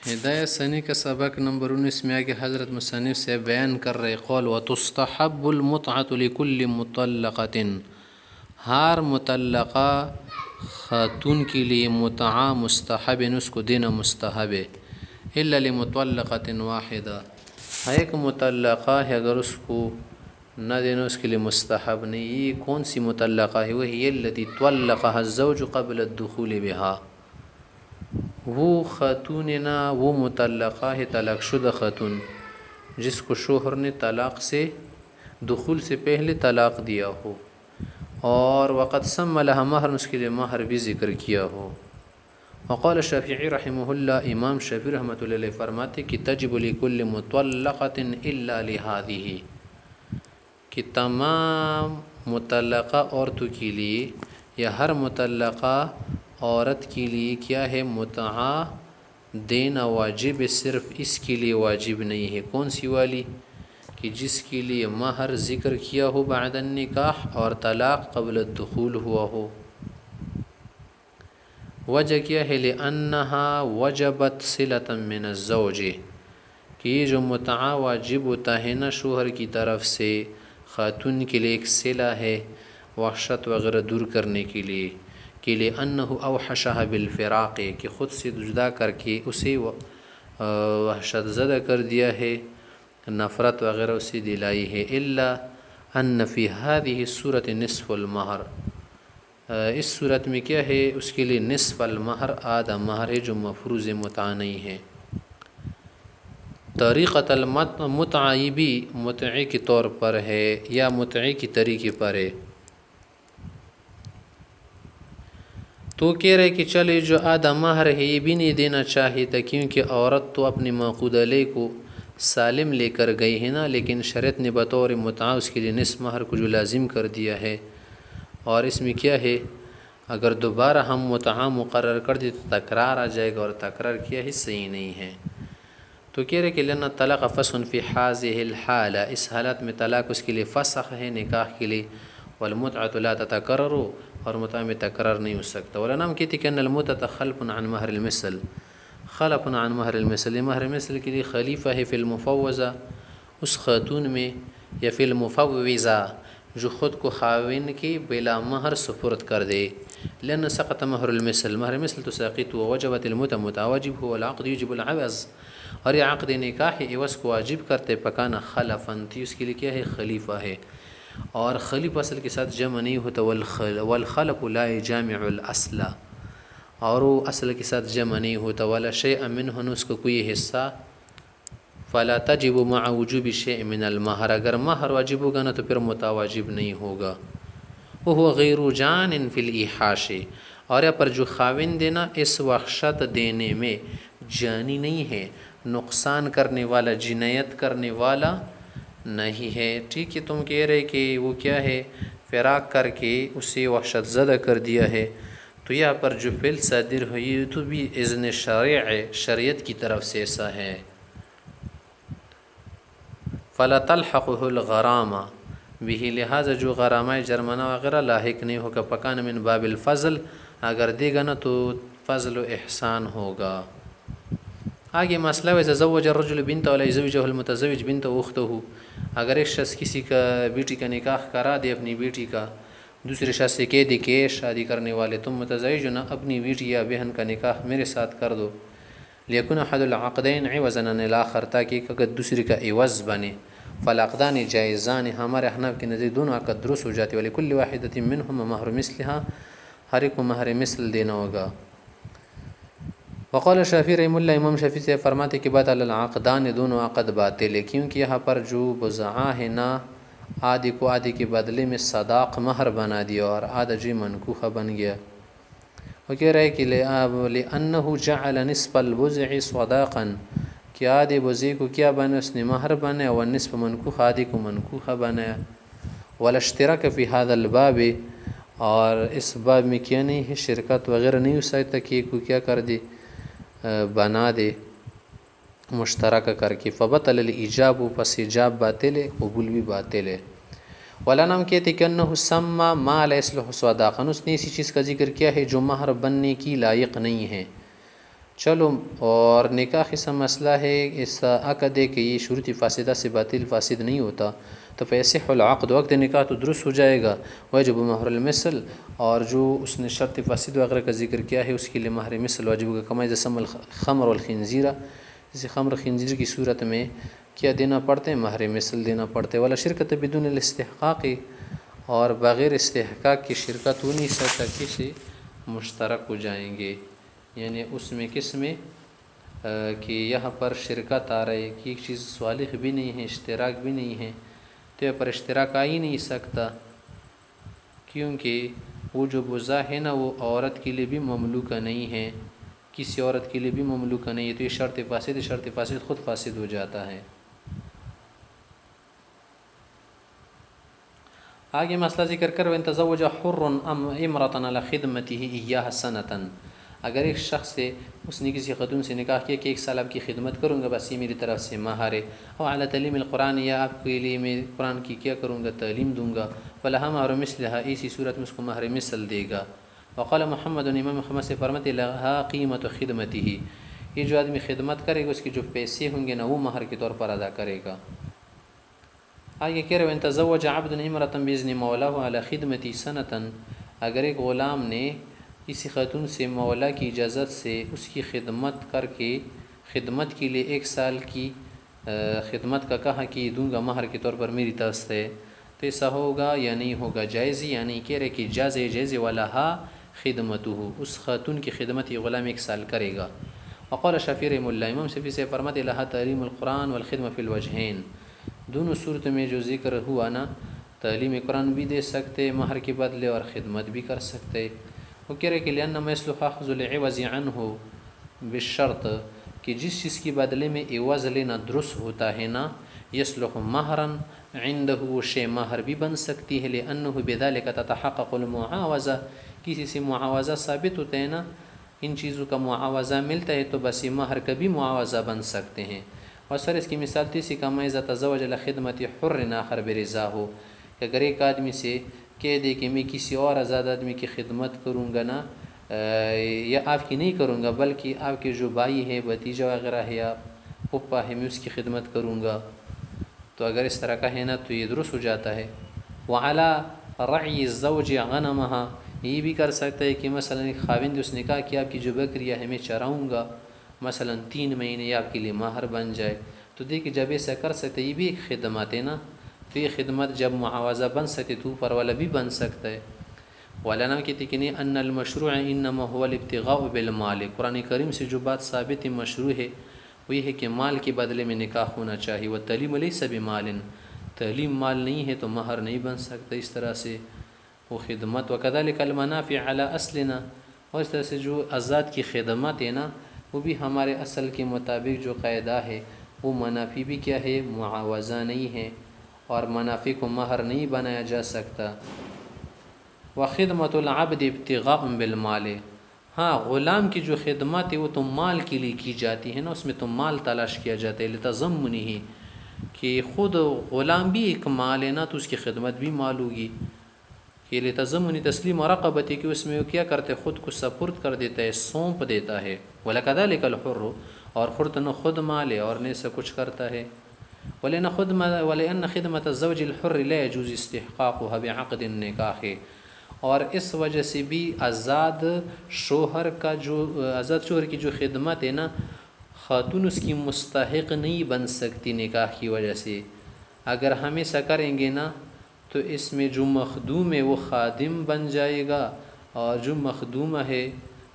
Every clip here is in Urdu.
ہدایت ثانی کا سبق نمبر 19 میں آگے حضرت مصنف سے بیان کر رہے قول وَتُسْتَحَبُّ الْمُتْعَةُ لِكُلِّ مُطَلَّقَةٍ، ہر مطلقہ خاتون کے لیے متعہ مستحب ہے، اس کو دینا مستحب ہے، الا لمطلقۃ واحدہ، ایک مطلقہ ہے اگر اس کو نہ دینا اس کے لیے مستحب نہیں۔ یہ کون سی مطلقہ ہے؟ وہی التی طلقها الزوج قبل الدخول بها، وہ خاتون نا وہ مطلقہ ہے طلاق شدہ خاتون جس کو شوہر نے طلاق سے دخول سے پہلے طلاق دیا ہو، اور وقت سمى لها مہر، اس کے لیے مہر بھی ذکر کیا ہو۔ وقال الشافعی رحمہ اللہ، امام شافعی رحمۃ اللہ علیہ فرماتے کہ تجب لكل مطلقۃ الا لهذه، کہ تمام مطلقہ عورتوں کے لیے یا ہر مطلقہ عورت کے لیے کیا ہے؟ متعہ دینا واجب ہے، صرف اس کے لیے واجب نہیں ہے۔ کون سی والی؟ کہ جس کے لیے مہر ذکر کیا ہو بعد النکاح اور طلاق قبل الدخول ہوا ہو۔ وجہ کیا ہے؟ لأنها وجبت صلة من الزوج، کہ یہ جو متعہ واجب ہوتا ہے نا شوہر کی طرف سے خاتون کے لیے ایک صلہ ہے وحشت وغیرہ دور کرنے کے لیے، کہ لأنه اوحشها بالفراق، کہ خود سے جدا کر کے اسے وحشت زدہ کر دیا ہے، نفرت وغیرہ اسے دلائی ہے۔ الا ان فی هذه الصورة نصف المہر، اس صورت میں کیا ہے؟ اس کے لیے نصف المہر، آدھا مہر ہے جو مفروض متعہ نہیں ہے۔ طریقۃ المتعہ بھی متعے کے طور پر ہے یا متعے کی طریقے پر ہے۔ تو کہہ رہے کہ چلے جو آدھا مہر ہے یہ بھی نہیں دینا چاہیے تھا، کیونکہ عورت تو اپنی معقود علیہ کو سالم لے کر گئی ہے نا، لیکن شریعت نے بطور متعہ اس کے لیے نصف مہر کو جو لازم کر دیا ہے۔ اور اس میں کیا ہے؟ اگر دوبارہ ہم متعہ مقرر کر دیں تو تکرار آ جائے گا، اور تکرار کیا ہے؟ صحیح نہیں ہے۔ تو کہہ رہے کہ لأن الطلاق فسخ فی هذه الحالہ، اس حالت میں طلاق اس کے لیے فسخ ہے نکاح کے لیے، والمتعة لا تتکرر، اور متعہ میں تکرار نہیں ہو سکتا۔ ولا ہم کہتے کہ ان المتعة خلف عن مہر المثل، خلف عن مہر المثل، مہر مثل کے لیے خلیفہ ہے فی المفوضہ، اس خاتون میں، یا فی المفوضہ جو خود کو خاوند کی بلا مہر سپرد کر دے۔ لأن سقط مہر المثل، مہر مثل تو ساقط ہوا، وجبت المتعة، متعہ واجب ہوا، العقد یجب العوض، اور یہ عقد نکاح عوض کو واجب کرتے، پکانا خلفاً تھی، اس کے لیے کیا ہے؟ خلیفہ ہے۔ اور خلیفہ اصل کے ساتھ جمع نہیں ہوتا، والخلف لا جامع الاصل، اور وہ اصل کے ساتھ جمع نہیں ہوتا، ولا شیء منہ، اس کو کوئی حصہ، فلا تجب مع وجوب شیء من المہر، اگر مہر واجب ہوگا نا تو پھر متعہ واجب نہیں ہوگا۔ وہ غیر جان فی الایحاش، اور یا پر جو خاوند دینا اس وحشت دینے میں جانی نہیں ہے، نقصان کرنے والا، جنایت کرنے والا نہیں ہے۔ ٹھیک ہے، تم کہہ رہے کہ وہ کیا ہے؟ فراق کر کے اسے وحشت زدہ کر دیا ہے، تو یہاں پر جو فعل صادر ہوئی تو بھی اذن شرع ہے، شریعت کی طرف سے ایسا ہے۔ فلا تلحقه الغرامہ بھی، لہٰذا جو غرامہ جرمانہ وغیرہ لاحق نہیں ہوگا، پکان من باب الفضل، اگر دے گا نا تو فضل و احسان ہوگا۔ آگے مسئلہ ہے زوج الرجل بنت ولا يزوجه المتزوج بنت اخته، اگر ایک شخص کسی کا بیٹی کا نکاح کرا دے، اپنی بیٹی کا دوسرے شخص سے کہہ دے کہ شادی کرنے والے تم متزوج نہ، اپنی بیٹی یا بہن کا نکاح میرے ساتھ کر دو، لیکن احد العقدین عوضا عن الاخر، تاکہ اگر دوسری کا عوض بنے، فالعقدان جائزان، ہمارے احناف کے نزدیک دونوں عقد درست ہو جاتے، ولکل واحدۃ منہما مہر مثلها، ہر ایک کو مہر مثل دینا ہوگا۔ وقال شافعی رحمہ اللہ، امام شافعی سے فرماتے کہ باطل العقدان، دونوں عقد باطل ہے، کیونکہ یہاں پر جو بزعہ ہے نا، آدھی کو آدھی کے بدلے میں صداق مہر بنا دیا، اور آدھا جو منکوحہ بن گیا۔ وہ کہہ رہے کہ لأنه جعل نصف البزع صداقا، کہ آدھے بزے کو کیا بنا؟ اس نے مہر بنایا، والنصف منکوح، آدھے کو منکوحہ بنایا۔ ولا اشتراک فی هذا الباب، اور اس باب میں کیا نہیں ہے؟ شرکت وغیرہ نہیں ہو سکتا کہ کوئی کیا کر دے؟ بنا دے مشترکہ کر کے، فبطل الایجاب، پس ایجاب باطل ہے، قبول بھی باطل ہے۔ ولا نام کہتے کہ انہ سمى ما لا يصلح صداقا، اس نے اسی چیز کا ذکر کیا ہے جو مہر بننے کی لائق نہیں ہے، چلو، اور نکاح ایسا مسئلہ ہے، اس عقد ہے کہ یہ شروط فاسدہ سے باطل فاسد نہیں ہوتا، تو فیصح العقد، وقت نکاح تو درست ہو جائے گا، واجب مہر المثل، اور جو اس نے شرط فاسد وغیرہ کا ذکر کیا ہے اس کے لیے مہر مثل واجب ہوگا، کما جسم الخمر والخنزیرہ، جیسے خمر خنزیر کی صورت میں کیا دینا پڑتے ہیں، مہر مثل دینا پڑتے، والا شرکت بدون الاستحقاق، اور بغیر استحقاق کی شرکت ہو نہیں سکتا، کسی مشترک ہو جائیں گے، یعنی اس میں کس میں کہ یہاں پر شرکت آ رہی کہ ایک چیز صالح بھی نہیں ہے، اشتراک بھی نہیں ہے، تو یہاں پر اشتراک آ ہی نہیں سکتا، کیونکہ وہ جو بزا ہے نا وہ عورت کے لیے بھی مملوکہ نہیں ہے، کسی عورت کے لیے بھی مملوکہ نہیں ہے، تو یہ شرط فاسد خود فاسد ہو جاتا ہے۔ آگے مسئلہ ذکر کر وَإِن تَزَوَّجَ حُرٌّ امْرَأَةً عَلَى خِدْمَتِهِ إِيَّاهَا سَنَةً، اگر ایک شخص سے اس نے کسی خاتون سے نکاح کیا کہ 1 سال آپ کی خدمت کروں گا، بس یہ میری طرف سے مہر ہے، اور علی تعلیم القرآن، یا آپ کے لیے میں قرآن کی کیا کروں گا، تعلیم دوں گا، فَلَهَا مَهْرُ مِثْلِهَا، اسی صورت میں اس کو مہر مثل دے گا۔ وقال محمد، امام محمد سے فرماتے لها قیمت خدمته، یہ جو آدمی خدمت کرے گا اس کے جو پیسے ہوں گے نا وہ مہر کے طور پر ادا کرے گا۔ آگے کہہ رہے ہیں وَإِن تَزَوَّجَ عَبْدٌ امْرَأَةً بِإِذْنِ مَوْلَاهُ عَلَى خِدْمَتِ سَنَةً، اگر ایک غلام نے کسی خاتون سے مولا کی اجازت سے اس کی خدمت کر کے خدمت کے لیے 1 سال کی خدمت کا کہا کہ دوں گا مہر کے طور پر میری طرف سے، تو ایسا ہوگا یا نہیں ہوگا، جائز، یعنی کہہ رہے کہ جائز والا ہا خدمتہ، اس خاتون کی خدمت یہ غلام 1 سال کرے گا۔ وقال شافعی رحمہ اللہ، امام شافعی سے فرماتے لها تعلیم القرآن والخدمہ فی الوجہین، دونوں صورت میں جو ذکر ہوا نا، تعلیم قرآن بھی دے سکتے مہر کے بدلے اور خدمت بھی کر سکتے۔ وہ کہہ رہے کہ لأنما يصلح أخذ العوض عنه بالشرط، کہ جس چیز کی بدلے میں عوض لینا درست ہوتا ہے نا، یصلح مہرا عنده، وہ شے مہر بھی بن سکتی ہے، لأنه بذلك تتحقق المعاوضہ، کسی سے معاوضہ ثابت ہوتا ہے نا، ان چیزوں کا معاوضہ ملتا ہے تو بس یہ مہر کا بھی معاوضہ بن سکتے ہیں۔ اور سر اس کی مثال تیسری کا اذا تزوج علی خدمت حر آخر برضا ہو، کہ اگر ایک آدمی سے کہہ دے کہ میں کسی اور آزاد آدمی کی خدمت کروں گا نا، یا آپ کی نہیں کروں گا بلکہ آپ کے جو بھائی ہے، بھتیجا وغیرہ ہے یا پھپھا ہے، میں اس کی خدمت کروں گا، تو اگر اس طرح کا ہے نا تو یہ درست ہو جاتا ہے۔ وعلی رعی الزوج غنمها، یہ بھی کر سکتا ہے کہ مثلا ایک خاوند اس نے کہا کہ آپ کی جو بکریاں ہے میں چراؤں گا، مثلا 3 مہینے آپ کے لیے مہر بن جائے، تو دیکھیں جب ایسا کر سکتے یہ بھی ایک خدمت ہے نا، تو یہ خدمت جب معاوضہ بن سکتے تو اوپر والا بھی بن سکتا ہے۔ مولانا کہتے کہ نہیں، ان المشروع انما هو الابتغاء بالمال، قرآن کریم سے جو بات ثابت مشروع ہے وہ یہ ہے کہ مال کے بدلے میں نکاح ہونا چاہیے، والتعلیم لیس بمال، تعلیم مال نہیں ہے تو مہر نہیں بن سکتا، اس طرح سے وہ خدمت۔ وکذلک المنافع علی اصلنا، اور اس طرح سے جو آزاد کی خدمت ہے نا وہ بھی ہمارے اصل کے مطابق جو قاعدہ ہے وہ منافع بھی کیا ہے، معاوضہ نہیں ہے، اور منافع کو مہر نہیں بنایا جا سکتا۔ وخدمت العبد ابتغاء بالمال، ہاں غلام کی جو خدمت ہے وہ تو مال کے لیے کی جاتی ہے نا، اس میں تو مال تلاش کیا جاتا ہے، لتضمنہ، کہ خود غلام بھی ایک مال ہے نا تو اس کی خدمت بھی مال ہوگی، کہ لتضمن تسلیم رقبتی، کہ اس میں وہ کیا کرتے خود کو سپرد کر دیتا ہے، سونپ دیتا ہے۔ وَلَكَذَلِكَ الْحُرُّ، اور خود نہ خود مال ہے اور نہ سے کچھ کرتا ہے۔ وَلِأَنَّ خِدْمَةَ الزَّوْجِ الْحُرِّ لَا يَجُوزُ اسْتِحْقَاقُهَا بِعَقْدِ النِّكَاحِ، اور اس وجہ سے بھی آزاد شوہر کی جو خدمت ہے نا، خاتون اس کی مستحق نہیں بن سکتی نکاح کی وجہ سے۔ اگر ہم ایسا کریں گے نا تو اس میں جو مخدوم ہے وہ خادم بن جائے گا، اور جو مخدومہ ہے،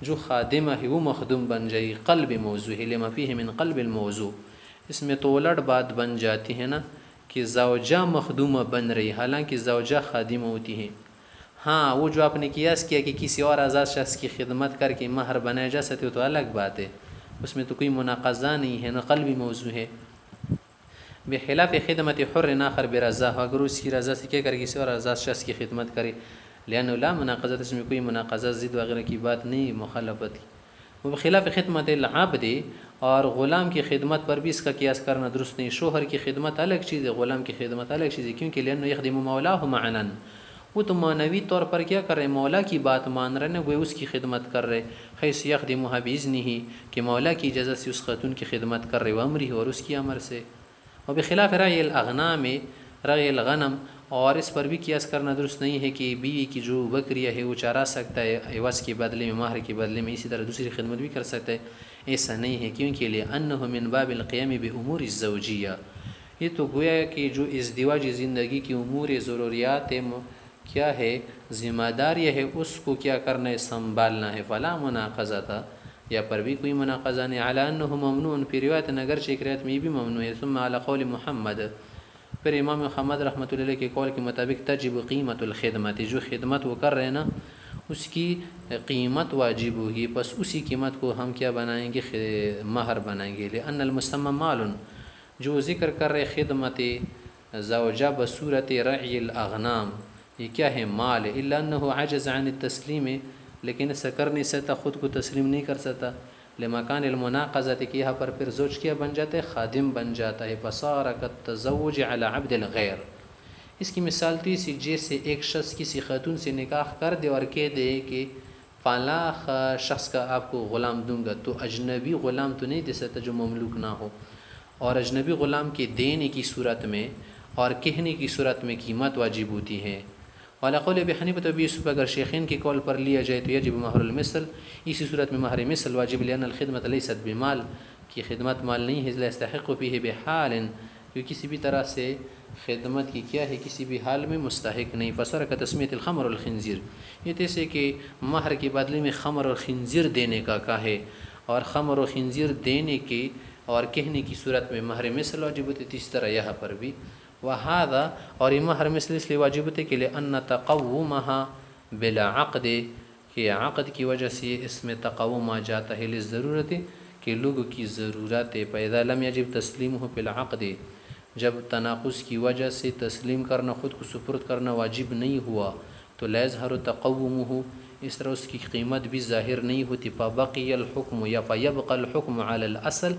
جو خادمہ ہے وہ مخدوم بن جائے گی، قلب موضوع ہے، لما فیہ من قلب الموضوع، اس میں تو الٹ بات بن جاتی ہے نا کہ زوجہ مخدومہ بن رہی، حالانکہ زوجہ خادمہ ہوتی ہے۔ ہاں وہ جو آپ نے قیاس کیا کہ کسی اور آزاد شخص کی خدمت کر کے مہر بنایا جا سکتے ہو تو الگ بات ہے، اس میں تو کوئی مناقضہ نہیں ہے، نہ قلبی موضوع ہے۔ بخلاف خدمت حر آخر برضا، اگر اس کی رضا سے کیا کرے کسی اور آزاد شخص کی خدمت کرے، لأنه لا مناقضت، اس میں کوئی مناقضہ ضد وغیرہ کی بات نہیں، مخالفت کی۔ وہ بخلاف خدمت العبد، اور غلام کی خدمت پر بھی اس کا قیاس کرنا درست نہیں، شوہر کی خدمت الگ چیز ہے، غلام کی خدمت الگ چیز ہے، کیونکہ لأنه يخدم مولاه معنا، وہ تو معنوی طور پر کیا کر رہے ہیں، مولا کی بات مان رہے ہیں، وہ اس کی خدمت کر رہے، خیس یخدمھا بإذنہ، کہ مولا کی اجازت سے اس خاتون کی خدمت کر رہے، وہ امری اور اس کی امر سے. اور بخلاف رعی الاغنام، رعی الغنم، اور اس پر بھی قیاس کرنا درست نہیں ہے کہ بیوی کی جو بکریاں ہے وہ چارا سکتا ہے عوض کے بدلے میں، مہر کے بدلے میں، اسی طرح دوسری خدمت بھی کر سکتا ہے. ایسا نہیں ہے، کیونکہ لأنہ من باب القیام بامور الزوجیہ، یہ تو گویا کہ جو ازدواجی زندگی کی امور ضروریات کیا ہے، ذمہ داریاں ہے، اس کو کیا کرنا ہے، سنبھالنا ہے. فلا مناقضہ تھا، یا پر بھی کوئی مناقضہ نہیں. علی انہ ممنوع، پھر روایت اگرچہ ایک روایت میں یہ بھی ممنوع ہے. ثم علی قول محمد، پھر امام محمد رحمۃ اللہ علیہ کے قول کے مطابق تجب قیمت الخدمت، جو خدمت وہ کر رہے ہیں نا اس کی قیمت واجب ہوگی، بس اسی قیمت کو ہم کیا بنائیں گے، مہر بنائیں گے. لأن المسمى مال، جو ذکر کر رہے خدمت زوجہ بصورت رعی الاغنام، یہ کیا ہے، مال ہے. الا انه عجز عن التسلیم، لیکن ایسا کرنے سے خود کو تسلیم نہیں کر سکتا. لمکان المناقضۃ، کہ یہاں پر پھر زوج کیا بن جاتا ہے، خادم بن جاتا ہے. فصار کالتزوج علی عبد الغیر، اس کی مثال تو اسی جیسے ایک شخص کسی خاتون سے نکاح کر دے اور کہہ دے کہ فلاں شخص کا آپ کو غلام دوں گا، تو اجنبی غلام تو نہیں دے سکتا جو مملوک نہ ہو، اور اجنبی غلام کے دینے کی صورت میں اور کہنے کی صورت میں قیمت واجب ہوتی ہے. وعلی قول ابی حنیفہ و ابی یوسف، اگر شیخین کے قول پر لیا جائے تو یجب مہر المثل، اسی صورت میں مہر مثل واجب. لأن الخدمت لیست بمال، کی خدمت مال نہیں ہے. لا یستحق فیہ بحال، کہ کسی بھی طرح سے خدمت کی کیا ہے، کسی بھی حال میں مستحق نہیں. فصار کتسمیۃ الخمر والخنزیر، یہ جیسے کہ مہر کے بدلے میں خمر اور خنزیر دینے کا کہے، اور خمر و خنزیر دینے کی اور کہنے کی صورت میں مہر مثل واجب ہوتی ہے. اس طرح یہاں پر بھی وہذا، اور یہ مہر مثل اس لیے واجب ہوتے کہ لأن تقومها بالعقد، کہ عقد کی وجہ سے اس میں تقوم آ جاتا ہے، للضرورت، کہ لوگوں کی ضرورت ہے. فإذا لم يجب تسلیمہ بالعقد، جب تناقض کی وجہ سے تسلیم کرنا، خود کو سپرد کرنا واجب نہیں ہوا، تو لا يظہر تقومہ، اس طرح اس کی قیمت بھی ظاہر نہیں ہوتی. فبقی الحکم، یا فیبقى الحکم علی الاصل،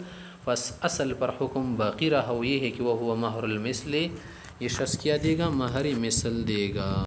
بس اصل پر حکم باقی رہا، وہ یہ ہے کہ وہ ہوا مہر المثل، یہ شخص کیا دے گا، مہر مثل دے گا.